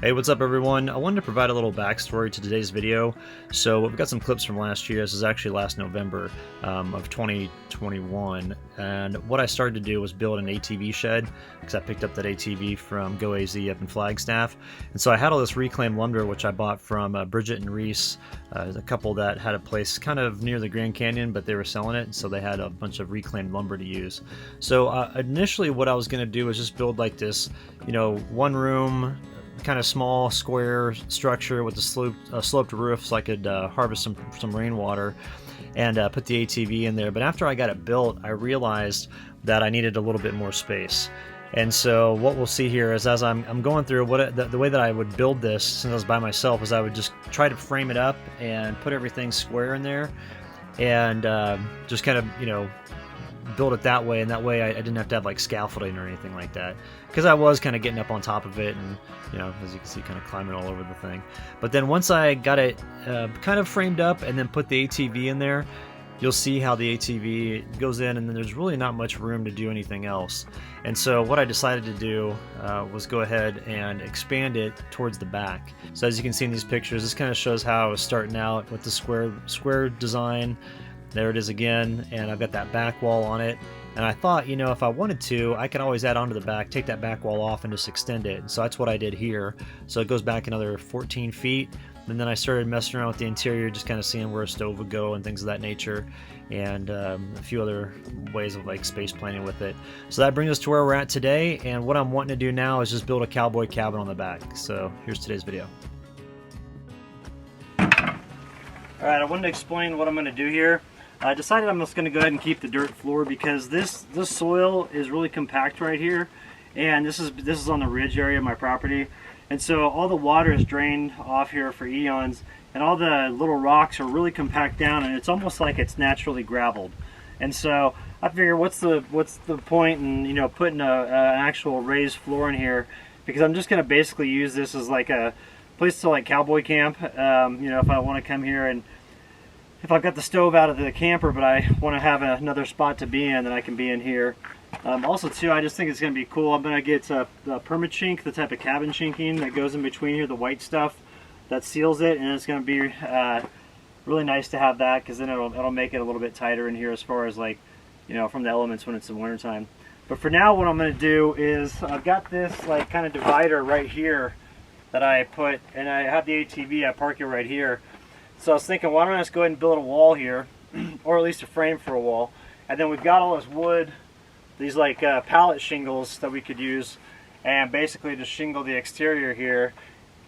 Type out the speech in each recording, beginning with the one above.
Hey, what's up everyone? I wanted to provide a little backstory to today's video. So we've got some clips from last year. This is actually last November of 2021. And what I started to do was build an ATV shed because I picked up that ATV from Go AZ up in Flagstaff. And so I had all this reclaimed lumber, which I bought from Bridget and Reese, a couple that had a place kind of near the Grand Canyon, but they were selling it. So they had a bunch of reclaimed lumber to use. So initially what I was going to do was just build like this, one room, kind of small square structure with a sloped roof so I could harvest some rainwater and put the ATV in there. But after I got it built, I realized that I needed a little bit more space. And so what we'll see here is as I'm going through the way that I would build this since I was by myself is I would just try to frame it up and put everything square in there and just kind of, build it that way, and that way I didn't have to have like scaffolding or anything like that, because I was kind of getting up on top of it and, as you can see, kind of climbing all over the thing. But then once I got it kind of framed up and then put the ATV in there, you'll see how the ATV goes in, and then there's really not much room to do anything else. And so what I decided to do was go ahead and expand it towards the back. So as you can see in these pictures, this kind of shows how I was starting out with the square design. There it is again, and I've got that back wall on it. And I thought, if I wanted to, I could always add onto the back, take that back wall off and just extend it. And so that's what I did here. So it goes back another 14 feet. And then I started messing around with the interior, just kind of seeing where a stove would go and things of that nature, and a few other ways of like space planning with it. So that brings us to where we're at today. And what I'm wanting to do now is just build a cowboy cabin on the back. So here's today's video. All right, I wanted to explain what I'm going to do here. I decided I'm just going to go ahead and keep the dirt floor because this soil is really compact right here, and this is on the ridge area of my property, and so all the water is drained off here for eons, and all the little rocks are really compact down, and it's almost like it's naturally graveled. And so I figure, what's the point in putting an actual raised floor in here, because I'm just going to basically use this as like a place to like cowboy camp. If I want to come here and if I've got the stove out of the camper, but I want to have another spot to be in, then I can be in here. Also, too, I just think it's going to be cool. I'm going to get the permachink, the type of cabin chinking that goes in between here, the white stuff that seals it, and it's going to be really nice to have that, because then it'll make it a little bit tighter in here as far as like, from the elements when it's in wintertime. But for now, what I'm going to do is I've got this like kind of divider right here that I put, and I have the ATV, I park it right here. So I was thinking, why don't I just go ahead and build a wall here, or at least a frame for a wall. And then we've got all this wood, these like pallet shingles that we could use, and basically just shingle the exterior here.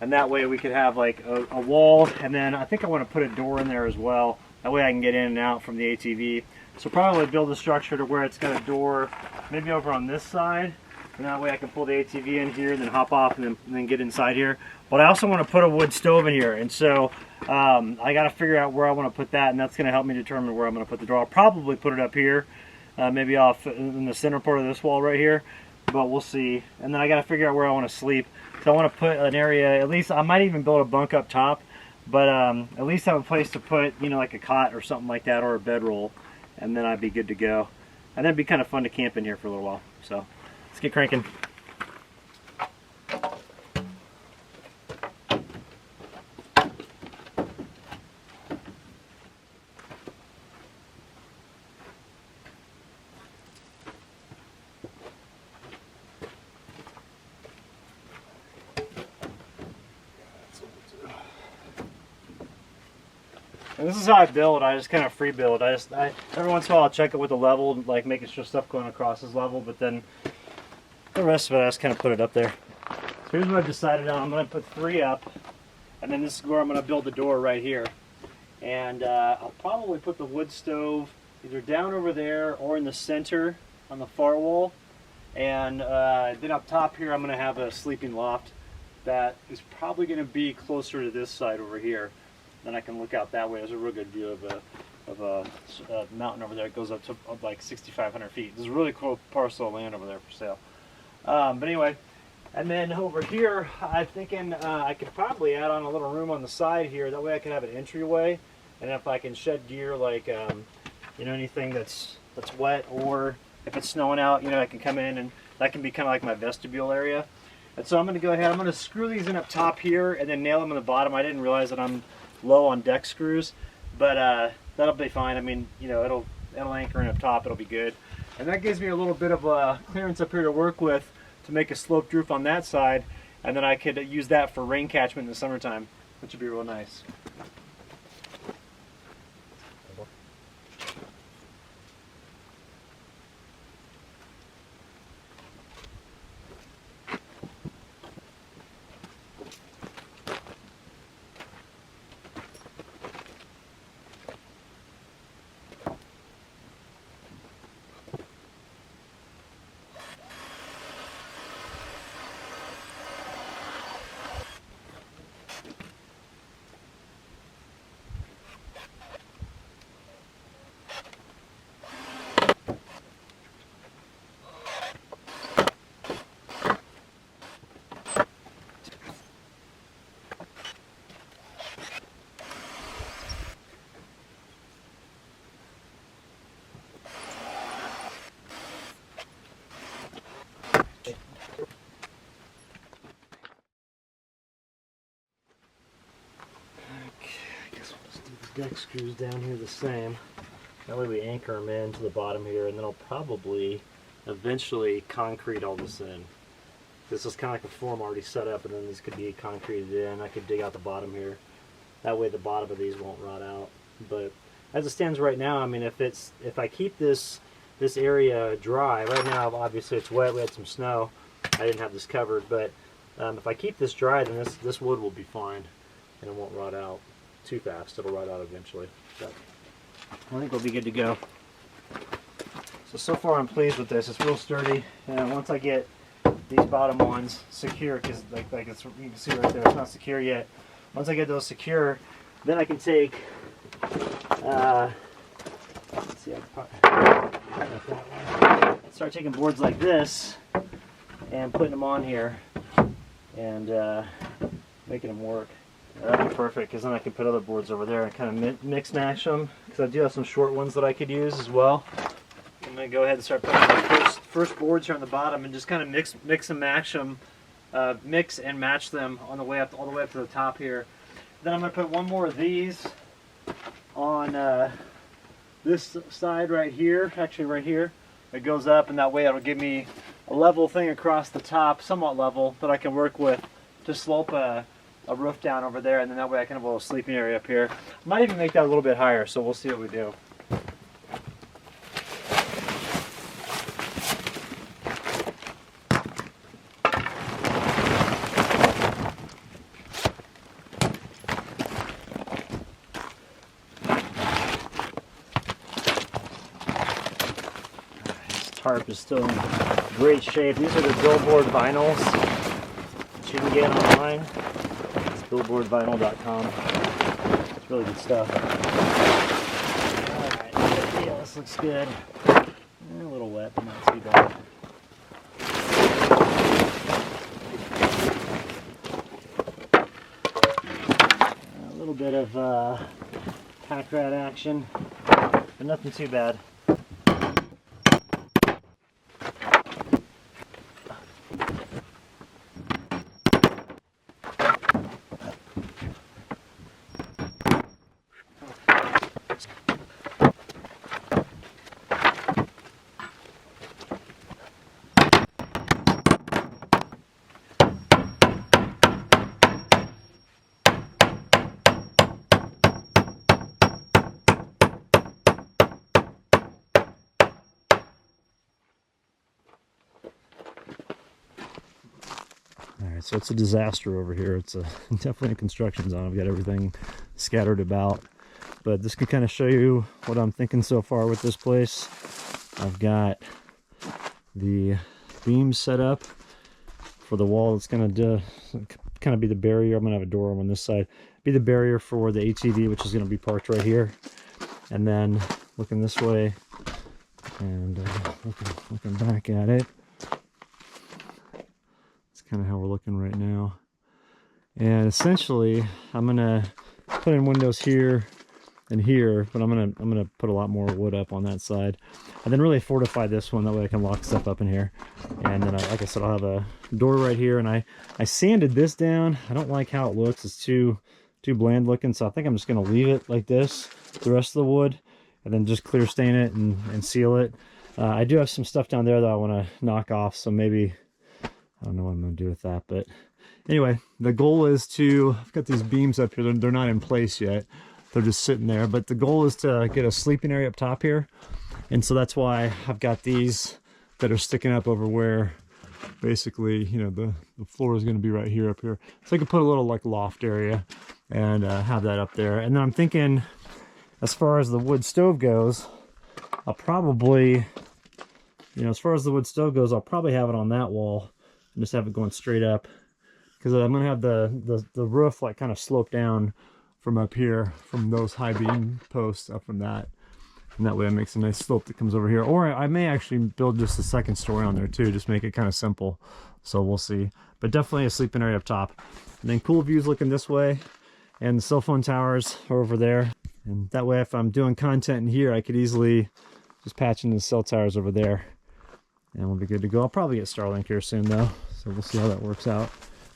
And that way we could have like a wall, and then I think I want to put a door in there as well. That way I can get in and out from the ATV. So probably build a structure to where it's got a door, maybe over on this side. And that way I can pull the ATV in here, and then hop off, and then get inside here. But I also want to put a wood stove in here, and so I got to figure out where I want to put that, and that's going to help me determine where I'm going to put the door. I'll probably put it up here, maybe off in the center part of this wall right here, but we'll see. And then I got to figure out where I want to sleep. So I want to put an area, at least I might even build a bunk up top, but at least have a place to put, like a cot or something like that, or a bedroll, and then I'd be good to go. And that'd be kind of fun to camp in here for a little while. So let's get cranking. And this is how I build. I just kind of free build. I every once in a while I'll check it with a level, like making sure stuff going across is level, but then the rest of it I just kind of put it up there. So here's what I've decided on. I'm going to put 3 up, and then this is where I'm going to build the door right here. And I'll probably put the wood stove either down over there or in the center on the far wall. And then up top here I'm going to have a sleeping loft that is probably going to be closer to this side over here. Then I can look out that way. There's a real good view of a mountain over there. It goes up to like 6,500 feet. There's a really cool parcel of land over there for sale. But anyway, and then over here, I'm thinking I could probably add on a little room on the side here. That way I can have an entryway, and if I can shed gear like anything that's wet, or if it's snowing out, I can come in, and that can be kind of like my vestibule area. And so I'm going to go ahead, I'm going to screw these in up top here and then nail them in the bottom. I didn't realize that I'm low on deck screws, but that'll be fine. I mean, you know, it'll anchor in up top, it'll be good. And that gives me a little bit of clearance up here to work with to make a sloped roof on that side, and then I could use that for rain catchment in the summertime, which would be real nice. Deck screws down here the same. That way we anchor them into the bottom here, and then I'll probably eventually concrete all this in. This is kind of like a form already set up, and then these could be concreted in. I could dig out the bottom here. That way the bottom of these won't rot out. But as it stands right now, I mean, if I keep this area dry, right now obviously it's wet, we had some snow, I didn't have this covered, but if I keep this dry, then this wood will be fine and it won't rot out too fast. It'll rot out eventually. But I think we'll be good to go. So far I'm pleased with this. It's real sturdy, and once I get these bottom ones secure, because like it's, you can see right there, it's not secure yet. Once I get those secure, then I can take let's see, start taking boards like this and putting them on here and making them work. That'd be perfect, because then I can put other boards over there and kind of mix match them, because I do have some short ones that I could use as well. I'm going to go ahead and start putting my first boards here on the bottom and just kind of mix and match them, mix and match them on the way up, all the way up to the top here. Then I'm going to put one more of these on this side right here, actually right here. It goes up, and that way it'll give me a level thing across the top, somewhat level, that I can work with to slope a roof down over there, and then that way I can have a little sleeping area up here. Might even make that a little bit higher, so we'll see what we do. This tarp is still in great shape. These are the billboard vinyls that you can get online. billboardvinyl.com. It's really good stuff. Alright, yeah, this looks good. A little wet, but not too bad. A little bit of pack rat action, but nothing too bad. Alright, so it's a disaster over here. It's definitely a construction zone. I've got everything scattered about. But this can kind of show you what I'm thinking so far with this place. I've got the beams set up for the wall. It's going to kind of be the barrier. I'm going to have a door on this side. Be the barrier for the ATV, which is going to be parked right here. And then looking this way and looking back at it. Kind of how we're looking right now. And essentially I'm gonna put in windows here and here, but I'm gonna put a lot more wood up on that side, and then really fortify this one. That way I can lock stuff up in here. And then, like I said, I'll have a door right here. And I sanded this down. I don't like how it looks. It's too bland looking, so I think I'm just gonna leave it like this, the rest of the wood, and then just clear stain it and seal it. I do have some stuff down there that I want to knock off, so maybe, I don't know what I'm gonna do with that. But anyway, the goal is to, I've got these beams up here. They're not in place yet. They're just sitting there, but the goal is to get a sleeping area up top here. And so that's why I've got these that are sticking up over where basically, you know, the floor is going to be right here, up here. So I could put a little like loft area and have that up there. And then I'm thinking, as far as the wood stove goes, I'll probably, you know, as far as the wood stove goes, I'll probably have it on that wall and just have it going straight up, because I'm going to have the roof like kind of slope down from up here, from those high beam posts up from that. And that way it makes a nice slope that comes over here. Or I may actually build just a second story on there too, just make it kind of simple. So we'll see. But definitely a sleeping area up top. And then cool views looking this way. And the cell phone towers are over there. And that way if I'm doing content in here, I could easily just patch into the cell towers over there. And we'll be good to go. I'll probably get Starlink here soon though. So we'll see how that works out.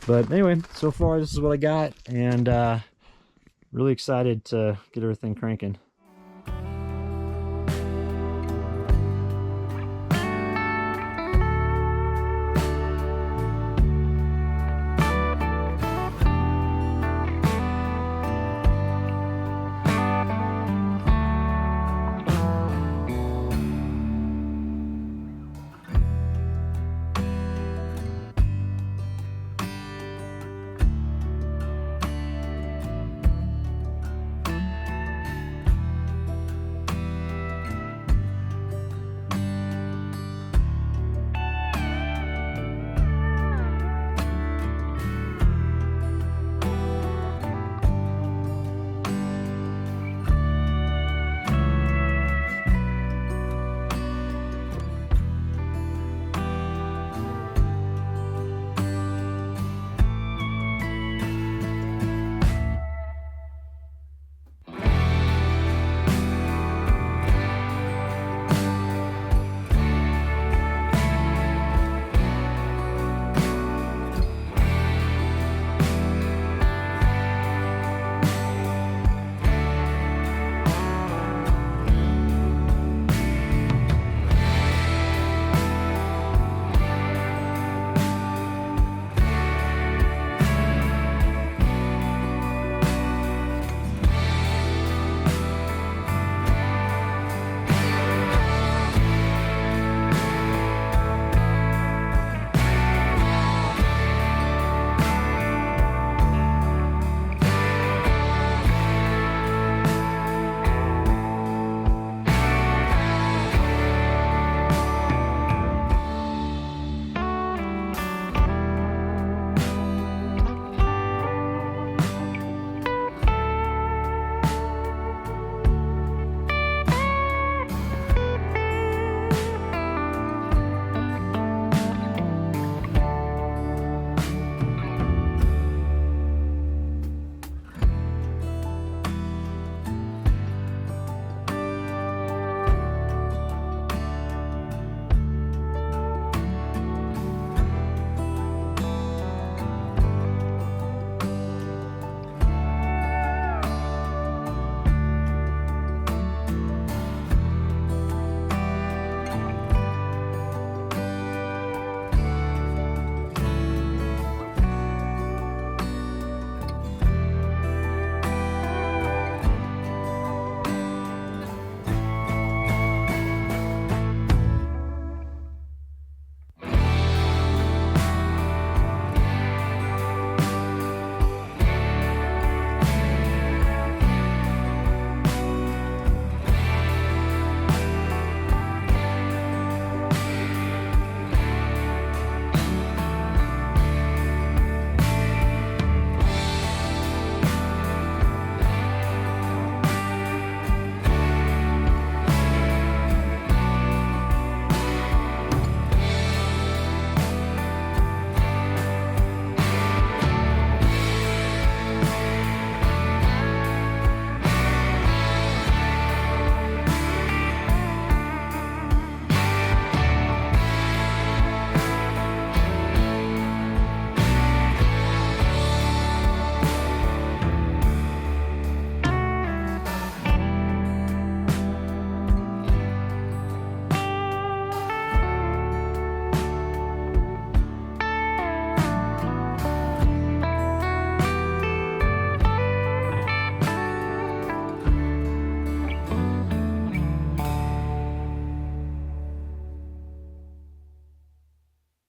But anyway, so far this is what I got. And really excited to get everything cranking.